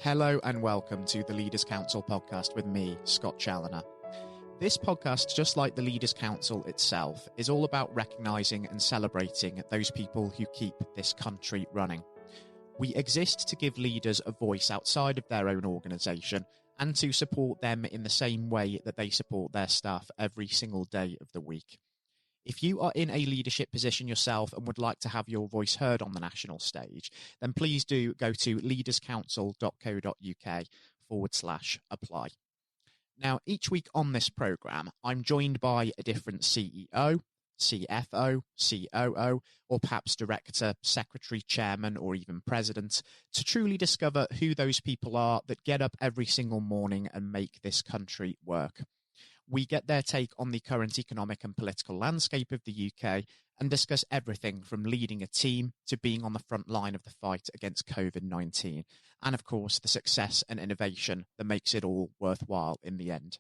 Hello and welcome to the Leaders Council podcast with me, Scott Challoner. This podcast, just like the Leaders Council itself, is all about recognising and celebrating those people who keep this country running. We exist to give leaders a voice outside of their own organisation and to support them in the same way that they support their staff every single day of the week. If you are in a leadership position yourself and would like to have your voice heard on the national stage, then please do go to leaderscouncil.co.uk/apply. Now, each week on this programme, I'm joined by a different CEO, CFO, COO, or perhaps director, secretary, chairman, or even president, to truly discover who those people are that get up every single morning and make this country work. We get their take on the current economic and political landscape of the UK and discuss everything from leading a team to being on the front line of the fight against COVID-19, and of course the success and innovation that makes it all worthwhile in the end.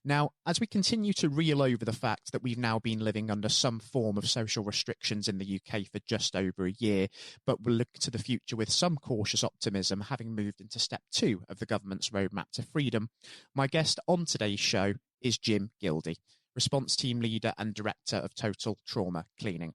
Now, as we continue to reel over the fact that we've now been living under some form of social restrictions in the UK for just over a year, but we'll look to the future with some cautious optimism, having moved into step 2 of the government's roadmap to freedom, my guest on today's show is Jim Gildea, response team leader and director of Total Trauma Cleaning.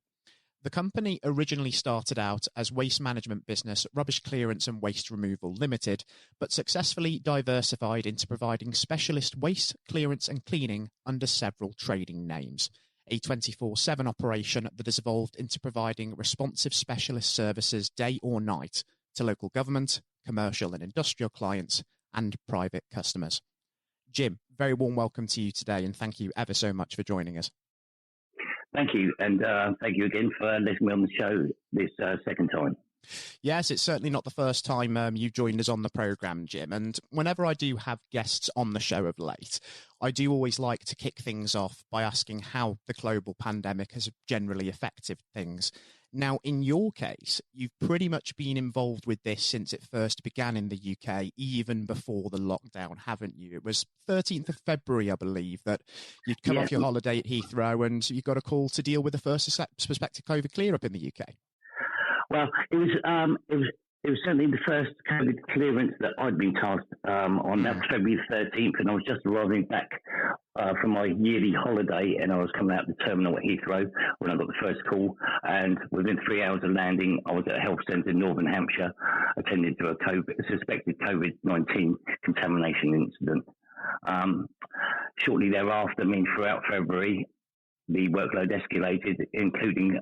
The company originally started out as waste management business Rubbish Clearance and Waste Removal Limited, but successfully diversified into providing specialist waste clearance and cleaning under several trading names. A 24/7 operation that has evolved into providing responsive specialist services day or night to local government, commercial and industrial clients, and private customers. Jim, very warm welcome to you today, and thank you ever so much for joining us. Thank you, and thank you again for letting me on the show this second time. Yes, it's certainly not the first time you've joined us on the programme, Jim, and whenever I do have guests on the show of late, I do always like to kick things off by asking how the global pandemic has generally affected things. Now, in your case, you've pretty much been involved with this since it first began in the UK, even before the lockdown, haven't you? It was 13th of February, I believe, that you'd come off your holiday at Heathrow and you got a call to deal with the first suspected COVID clear-up in the UK. Well, it was certainly the first COVID clearance that I'd been tasked on. That was February 13th, and I was just arriving back from my yearly holiday, and I was coming out the terminal at Heathrow when I got the first call. And within 3 hours of landing, I was at a health centre in northern Hampshire, attending to a suspected COVID-19 contamination incident. Shortly thereafter, throughout February, the workload escalated, including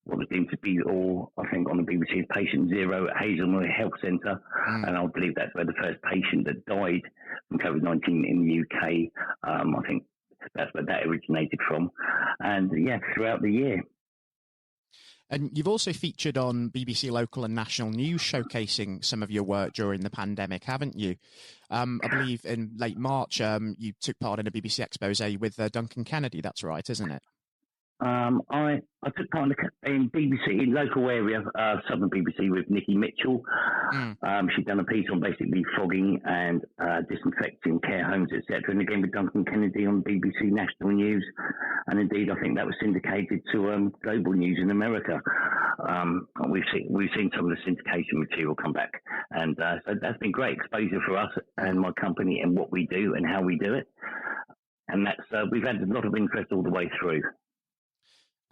what was deemed to be all, I think, on the BBC, patient zero at Hazelmere Health Centre. And I believe that's where the first patient that died from COVID-19 in the UK, I think that's where that originated from. And throughout the year. And you've also featured on BBC Local and National News showcasing some of your work during the pandemic, haven't you? I believe in late March, you took part in a BBC expose with Duncan Kennedy. That's right, isn't it? I took part in BBC, in local area, Southern BBC, with Nikki Mitchell. She'd done a piece on basically fogging and disinfecting care homes, etc. And again with Duncan Kennedy on BBC National News. And indeed, I think that was syndicated to global news in America. We've seen some of the syndication material come back. And so that's been great exposure for us and my company and what we do and how we do it. And that's we've had a lot of interest all the way through.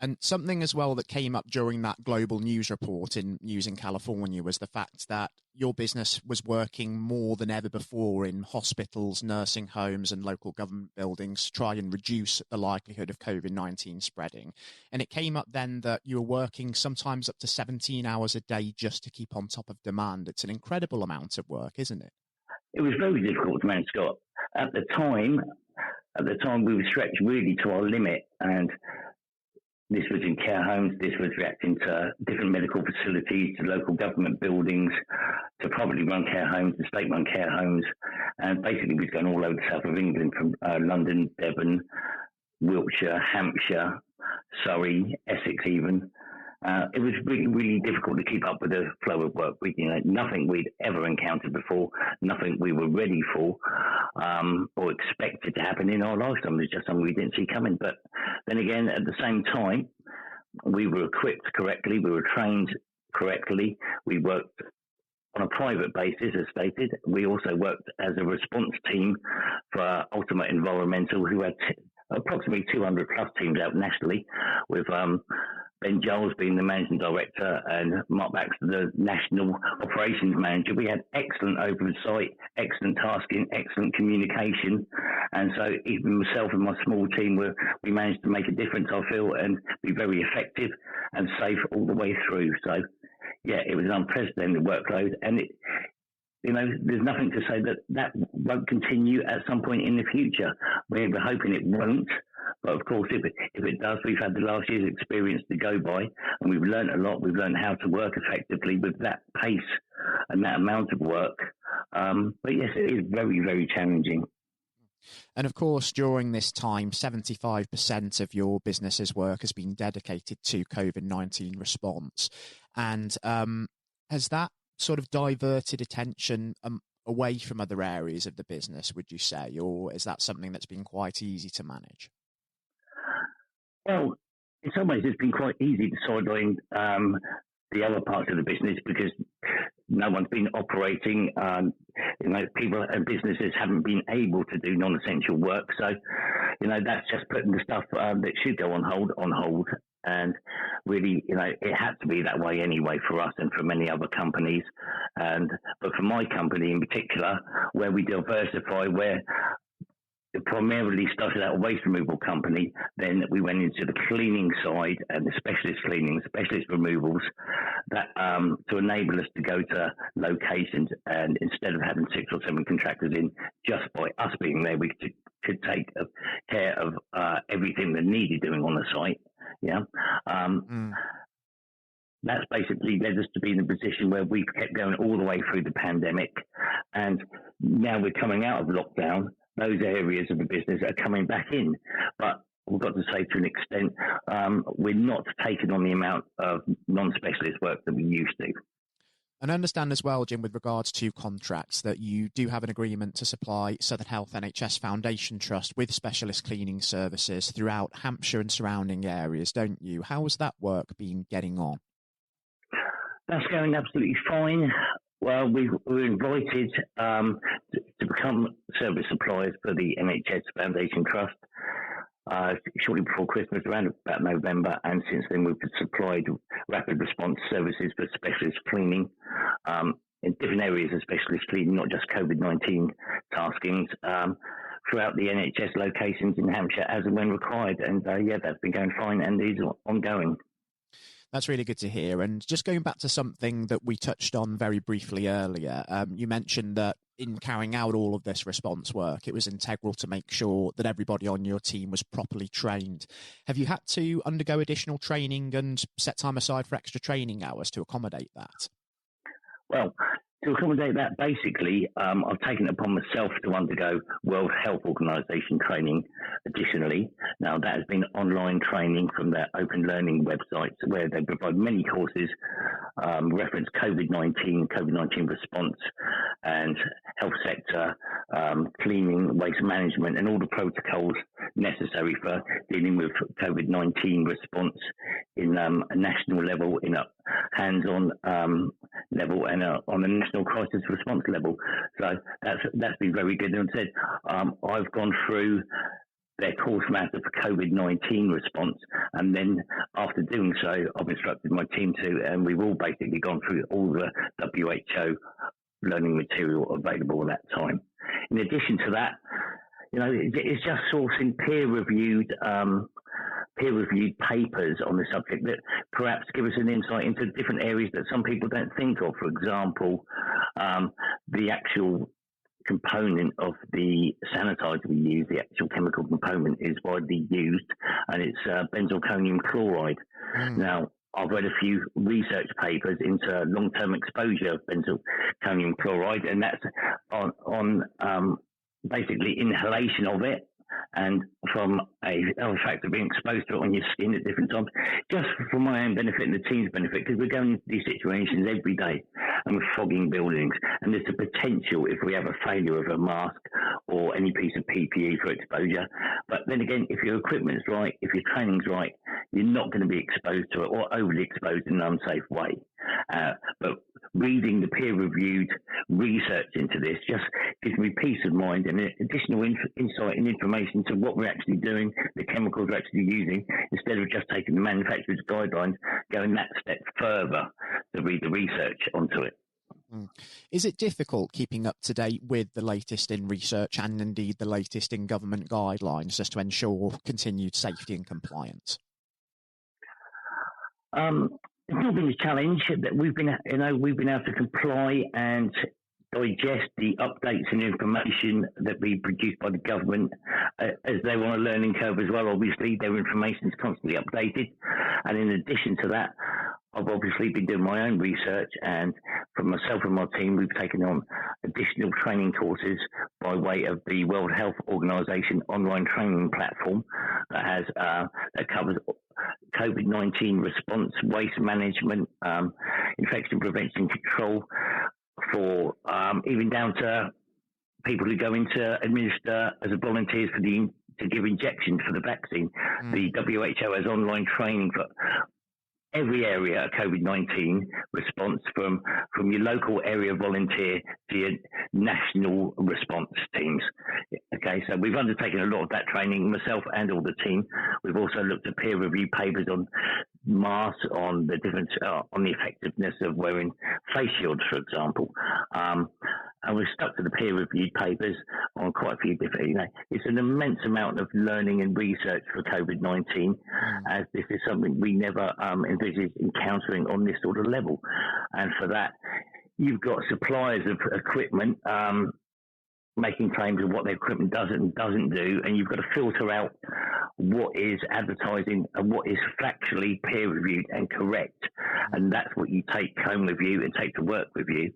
And something as well that came up during that global news report in News in California was the fact that your business was working more than ever before in hospitals, nursing homes and local government buildings to try and reduce the likelihood of COVID-19 spreading. And it came up then that you were working sometimes up to 17 hours a day just to keep on top of demand. It's an incredible amount of work, isn't it? It was very difficult to manage, Scott. At the time, we were stretched really to our limit, and this was in care homes, this was reacting to different medical facilities, to local government buildings, to privately run care homes, to state-run care homes. And basically, we was going all over the south of England, from London, Devon, Wiltshire, Hampshire, Surrey, Essex even. It was really, really difficult to keep up with the flow of work. Nothing we'd ever encountered before, nothing we were ready for or expected to happen in our lifetime. It was just something we didn't see coming. But then again, at the same time, we were equipped correctly, we were trained correctly, we worked on a private basis, as stated. We also worked as a response team for Ultimate Environmental, who had approximately 200 plus teams out nationally, with Ben Giles being the managing director and Mark Baxter, the national operations manager. We had excellent oversight, excellent tasking, excellent communication. And so even myself and my small team, we managed to make a difference, I feel, and be very effective and safe all the way through. So, yeah, it was an unprecedented workload. And there's nothing to say that won't continue at some point in the future. We're hoping it won't. But of course, if it does, we've had the last year's experience to go by, and we've learned a lot. We've learned how to work effectively with that pace and that amount of work. But yes, it is very, very challenging. And of course, during this time, 75% of your business's work has been dedicated to COVID-19 response. And has that sort of diverted attention away from other areas of the business, would you say? Or is that something that's been quite easy to manage? Well, in some ways, it's been quite easy to sideline the other parts of the business because no one's been operating. People and businesses haven't been able to do non-essential work. So, that's just putting the stuff that should go on hold. And really, it had to be that way anyway for us and for many other companies. But for my company in particular, where we diversify, where it primarily started out a waste removal company, then we went into the cleaning side and the specialist cleaning, specialist removals, that to enable us to go to locations, and instead of having 6 or 7 contractors in, just by us being there, we could take care of everything that needed doing on the site. Yeah. That's basically led us to be in a position where we've kept going all the way through the pandemic. And now we're coming out of lockdown. Those areas of the business are coming back in. But we've got to say, to an extent, we're not taking on the amount of non-specialist work that we used to. And I understand as well, Jim, with regards to contracts, that you do have an agreement to supply Southern Health NHS Foundation Trust with specialist cleaning services throughout Hampshire and surrounding areas, don't you? How has that work been getting on? That's going absolutely fine. Well, we were invited to become service suppliers for the NHS Foundation Trust shortly before Christmas, around about November, and since then we've supplied rapid response services for specialist cleaning in different areas of specialist cleaning, not just COVID-19 taskings, throughout the NHS locations in Hampshire as and when required. And that's been going fine and is ongoing. That's really good to hear. And just going back to something that we touched on very briefly earlier, you mentioned that in carrying out all of this response work, it was integral to make sure that everybody on your team was properly trained. Have you had to undergo additional training and set time aside for extra training hours to accommodate that? Well, to accommodate that, basically, I've taken it upon myself to undergo World Health Organization training additionally. Now, that has been online training from their open learning websites where they provide many courses, reference COVID-19 response and health sector, cleaning, waste management, and all the protocols necessary for dealing with COVID-19 response in a national level, in a hands-on level, and on a national crisis response level. So that's been very good. And said, I've gone through their course matter for COVID-19 response, and then after doing so, I've instructed my team to, and we've all basically gone through all the WHO learning material available at that time. In addition to that, it's just sourcing peer-reviewed papers on the subject that perhaps give us an insight into different areas that some people don't think of. For example, the actual component of the sanitizer we use, the actual chemical component, is widely used, and it's benzalkonium chloride. Now, I've read a few research papers into long-term exposure of benzalkonium chloride, and that's on basically inhalation of it, and from a factor of being exposed to it on your skin at different times, just for my own benefit and the team's benefit, because we're going into these situations every day and we're fogging buildings, and there's a potential if we have a failure of a mask or any piece of PPE for exposure. But then again, if your equipment's right, if your training's right, you're not going to be exposed to it or overly exposed in an unsafe way. But reading the peer-reviewed research into this just gives me peace of mind and additional insight and information to what we're actually doing, the chemicals we're actually using, instead of just taking the manufacturer's guidelines, going that step further to read the research onto it. Is it difficult keeping up to date with the latest in research and indeed the latest in government guidelines just to ensure continued safety and compliance? It's not been a challenge that we've been able to comply and digest the updates and information that we produced by the government as they're on a learning curve as well. Obviously, their information is constantly updated. And in addition to that, I've obviously been doing my own research, and for myself and my team, we've taken on additional training courses by way of the World Health Organization online training platform that covers COVID-19 response, waste management, infection prevention control, for even down to people who go in to administer as a volunteers to give injections for the vaccine. The WHO has online training for every area of COVID-19 response, from your local area volunteer to your national response teams. Okay, so we've undertaken a lot of that training, myself and all the team. We've also looked at peer-reviewed papers on masks, on the different, on the effectiveness of wearing face shields, for example. And we've stuck to the peer-reviewed papers on quite a few different, it's an immense amount of learning and research for COVID-19, as this is something we never envisaged encountering on this sort of level. And for that, you've got suppliers of equipment making claims of what their equipment does and doesn't do, and you've got to filter out what is advertising and what is factually peer-reviewed and correct. And that's what you take home with you and take to work with you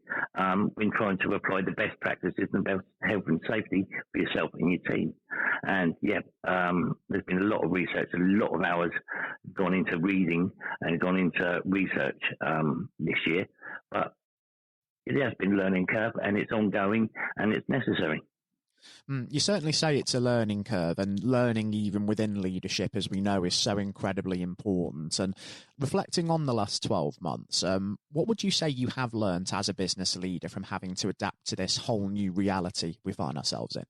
when trying to apply the best practices and best health and safety for yourself and your team. And there's been a lot of research, a lot of hours gone into reading and gone into research this year, but it has been a learning curve, and it's ongoing, and it's necessary. You certainly say it's a learning curve, and learning even within leadership, as we know, is so incredibly important. And reflecting on the last 12 months, what would you say you have learned as a business leader from having to adapt to this whole new reality we find ourselves in?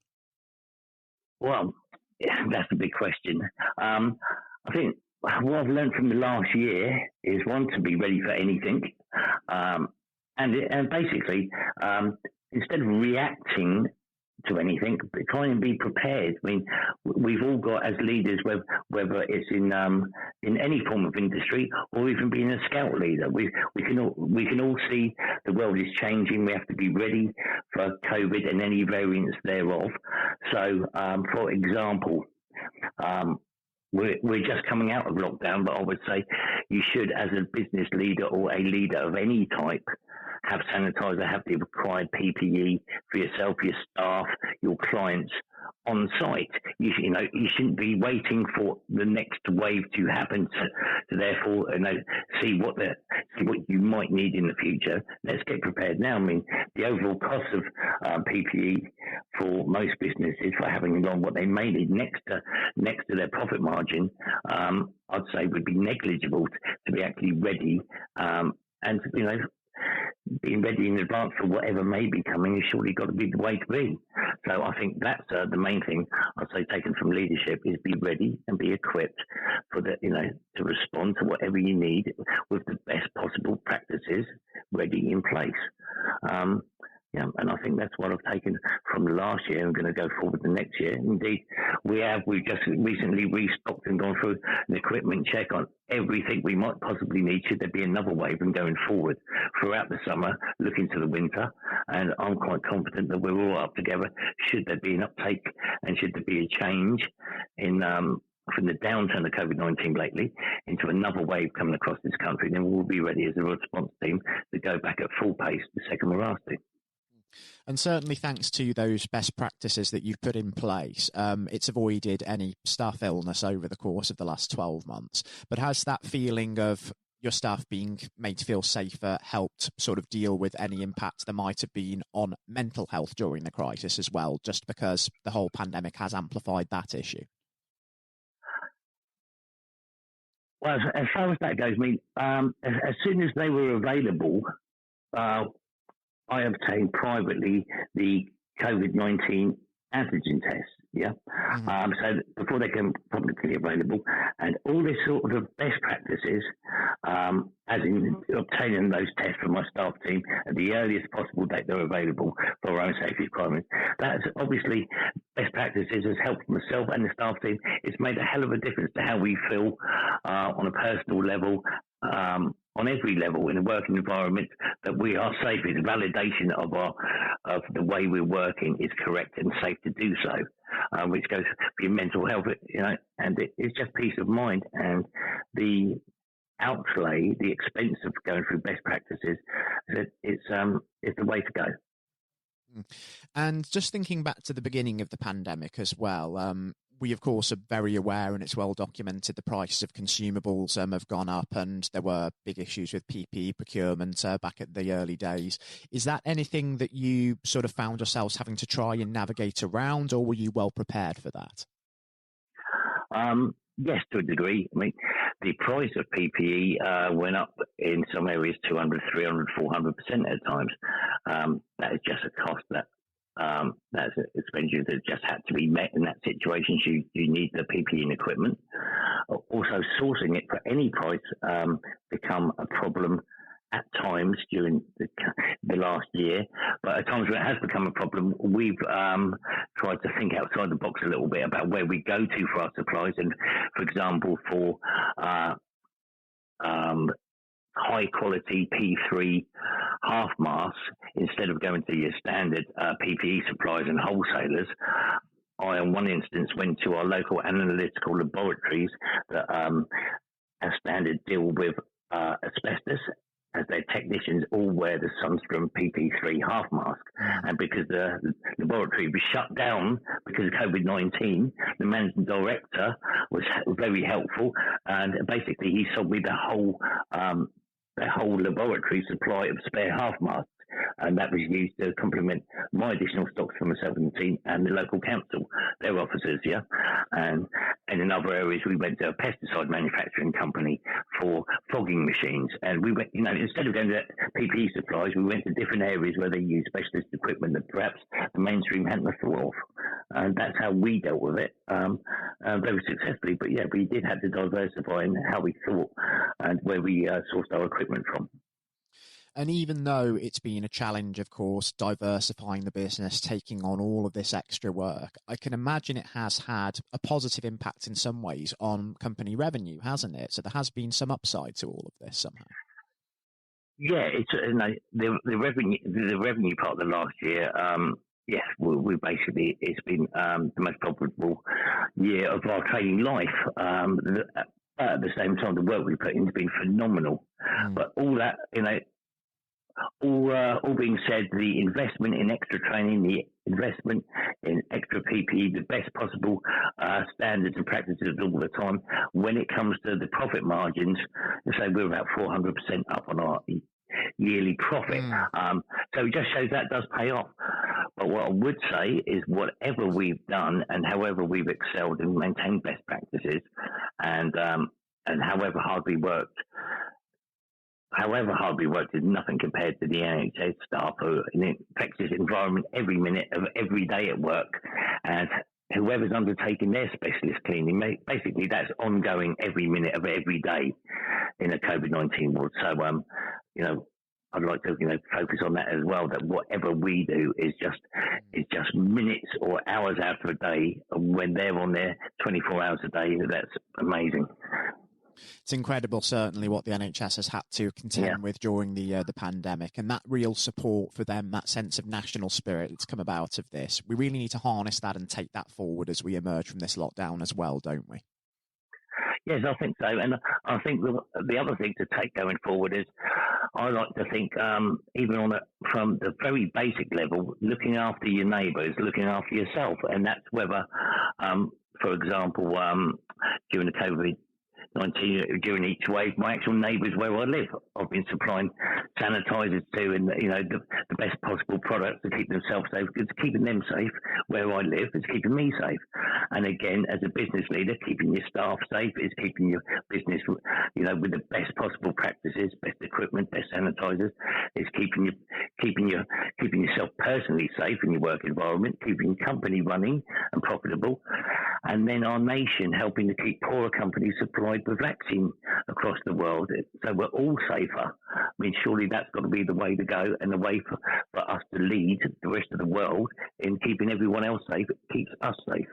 Well, that's a big question. I think what I've learned from the last year is, one, to be ready for anything. And basically, instead of reacting to anything, try and be prepared. I mean, we've all got, as leaders, whether it's in any form of industry or even being a scout leader, we can all see the world is changing. We have to be ready for COVID and any variants thereof. So, for example, we're just coming out of lockdown, but I would say you should, as a business leader or a leader of any type, have sanitizer, have the required PPE for yourself, your staff, your clients on site. You shouldn't be waiting for the next wave to happen to therefore see what you might need in the future. Let's get prepared now. I mean, the overall cost of PPE for most businesses, for having on what they may need next to their profit margin, I'd say would be negligible to be actually ready, and being ready in advance for whatever may be coming is surely got to be the way to be. So I think that's the main thing I'd say taken from leadership is be ready and be equipped for to respond to whatever you need with the best possible practices ready in place. And I think that's what I've taken from last year and going to go forward the next year. Indeed, we've just recently restocked and gone through an equipment check on everything we might possibly need should there be another wave and going forward throughout the summer, looking to the winter. And I'm quite confident that we're all up together should there be an uptake and should there be a change in from the downturn of COVID-19 lately into another wave coming across this country, then we'll be ready as a response team to go back at full pace the second we're asked to. And certainly thanks to those best practices that you've put in place, it's avoided any staff illness over the course of the last 12 months. But has that feeling of your staff being made to feel safer helped sort of deal with any impact there might have been on mental health during the crisis as well, just because the whole pandemic has amplified that issue? Well, as far as that goes, I mean, as soon as they were available, I obtained privately the COVID-19 antigen test. Yeah. Mm-hmm. So before they become publicly available, and all this sort of best practices, as in obtaining those tests from my staff team at the earliest possible date they're available for our own safety requirements. That's obviously best practices has helped myself and the staff team. It's made a hell of a difference to how we feel on a personal level. On every level in a working environment, that we are safe. It's validation of the way we're working is correct and safe to do so, which goes for your mental health, and it's just peace of mind. And the outlay, the expense of going through best practices, it's the way to go. And just thinking back to the beginning of the pandemic as well, we, of course, are very aware, and it's well documented, the prices of consumables have gone up, and there were big issues with PPE procurement back at the early days. Is that anything that you sort of found yourselves having to try and navigate around, or were you well prepared for that? Yes, to a degree. I mean, the price of PPE went up in some areas 200, 300, 400% at times. That is just a cost that's an expenditure that just had to be met in that situation. You need the PPE and equipment. Also, sourcing it for any price become a problem at times during the last year, but at times when it has become a problem, we've tried to think outside the box a little bit about where we go to for our supplies. And for example, for high quality P3 half masks, instead of going to your standard PPE suppliers and wholesalers, I, on one instance, went to our local analytical laboratories that, as standard, deal with asbestos, as their technicians all wear the Sunstrom PP3 half mask. And because the laboratory was shut down because of COVID-19, the managing director was very helpful, and basically he sold me the whole laboratory supply of spare half masks. And that was used to complement my additional stocks for myself and the team and the local council, their officers, yeah. And in other areas, we went to a pesticide manufacturing company for fogging machines. And we went, instead of going to PPE supplies, we went to different areas where they use specialist equipment that perhaps the mainstream hadn't thought of. And that's how we dealt with it very successfully. But yeah, we did have to diversify in how we thought and where we sourced our equipment from. And even though it's been a challenge, of course, diversifying the business, taking on all of this extra work, I can imagine it has had a positive impact in some ways on company revenue, hasn't it? So there has been some upside to all of this somehow. Yeah, it's the revenue part of the last year. Yes, we basically, it's been the most profitable year of our trading life. At the same time, the work we put in has been phenomenal. But all that, all being said, the investment in extra training, the investment in extra PPE, the best possible standards and practices all the time. When it comes to the profit margins, say we're about 400% up on our yearly profit. So it just shows that does pay off. But what I would say is whatever we've done and however we've excelled and maintained best practices and however hard we worked is nothing compared to the NHS staff who infectious environment every minute of every day at work. And whoever's undertaking their specialist cleaning, basically that's ongoing every minute of every day in a COVID-19 world. So, I'd like to, focus on that as well, that whatever we do is just minutes or hours out of a day. When they're on there 24 hours a day, that's amazing. It's incredible, certainly, what the NHS has had to contend with during the pandemic, and that real support for them, that sense of national spirit that's come about of this. We really need to harness that and take that forward as we emerge from this lockdown as well, don't we? Yes, I think so. And I think the other thing to take going forward is I like to think even from the very basic level, looking after your neighbours, looking after yourself. And that's whether, for example, during the COVID-19 during each wave, my actual neighbours where I live, I've been supplying sanitisers to, and the best possible products to keep themselves safe. Because keeping them safe where I live is keeping me safe. And again, as a business leader, keeping your staff safe is keeping your business, with the best possible practices, best equipment, best sanitisers. Is keeping yourself personally safe in your work environment, keeping your company running and profitable, and then our nation helping to keep poorer countries supplied with vaccine across the world, so we're all safer. I mean, surely that's got to be the way to go, and the way for us to lead the rest of the world in keeping everyone else safe. It keeps us safe.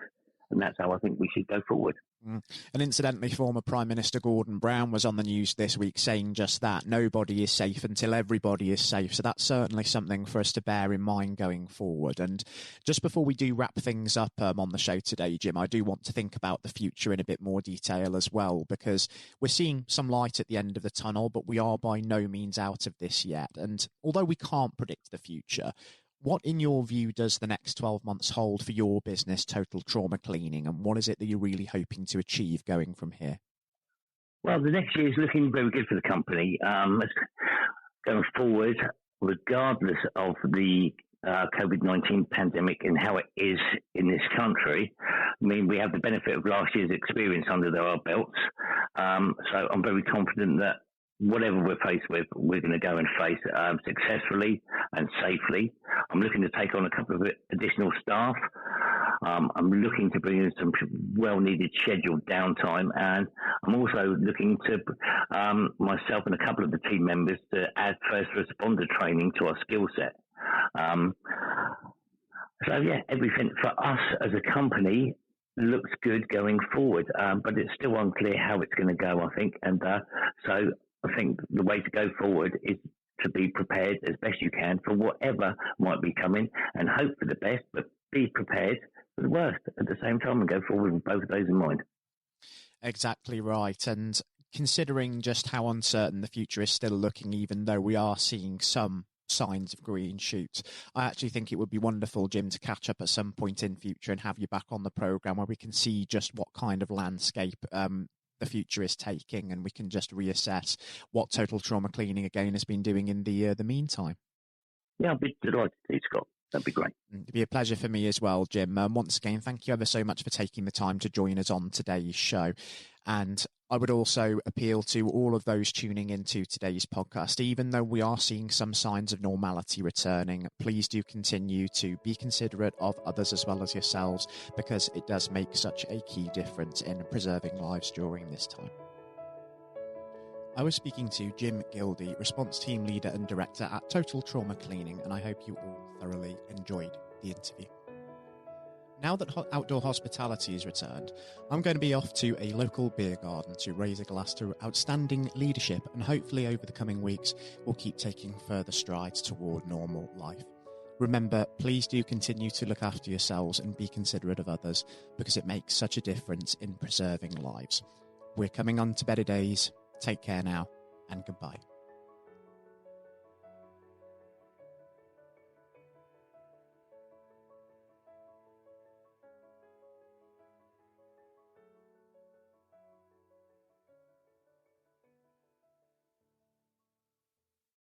And that's how I think we should go forward. And incidentally, former Prime Minister Gordon Brown was on the news this week saying just that. Nobody is safe until everybody is safe. So that's certainly something for us to bear in mind going forward. And just before we do wrap things up on the show today, Jim, I do want to think about the future in a bit more detail as well, because we're seeing some light at the end of the tunnel, but we are by no means out of this yet. And although we can't predict the future, what, in your view, does the next 12 months hold for your business, Total Trauma Cleaning, and what is it that you're really hoping to achieve going from here? Well, the next year is looking very good for the company. Going forward, regardless of the COVID-19 pandemic and how it is in this country, I mean, we have the benefit of last year's experience under our belts. So I'm very confident that whatever we're faced with, we're going to go and face successfully and safely. I'm looking to take on a couple of additional staff. I'm looking to bring in some well-needed scheduled downtime, and I'm also looking to myself and a couple of the team members to add first responder training to our skill set. So yeah, everything for us as a company looks good going forward, but it's still unclear how it's going to go, I think. And so I think the way to go forward is to be prepared as best you can for whatever might be coming, and hope for the best, but be prepared for the worst at the same time and go forward with both of those in mind. Exactly right. And considering just how uncertain the future is still looking, even though we are seeing some signs of green shoots, I actually think it would be wonderful, Jim, to catch up at some point in future and have you back on the programme where we can see just what kind of landscape the future is taking, and we can just reassess what Total Trauma Cleaning again has been doing in the meantime. Yeah, I'd be delighted to, Scott. That'd be great. It'd be a pleasure for me as well, Jim. Once again, thank you ever so much for taking the time to join us on today's show. And I would also appeal to all of those tuning into today's podcast. Even though we are seeing some signs of normality returning, please do continue to be considerate of others as well as yourselves, because it does make such a key difference in preserving lives during this time. I was speaking to Jim Gildea, Response Team Leader and Director at Total Trauma Cleaning, and I hope you all thoroughly enjoyed the interview. Now that outdoor hospitality is returned, I'm going to be off to a local beer garden to raise a glass to outstanding leadership, and hopefully over the coming weeks we'll keep taking further strides toward normal life. Remember, please do continue to look after yourselves and be considerate of others, because it makes such a difference in preserving lives. We're coming on to better days. Take care now, and goodbye.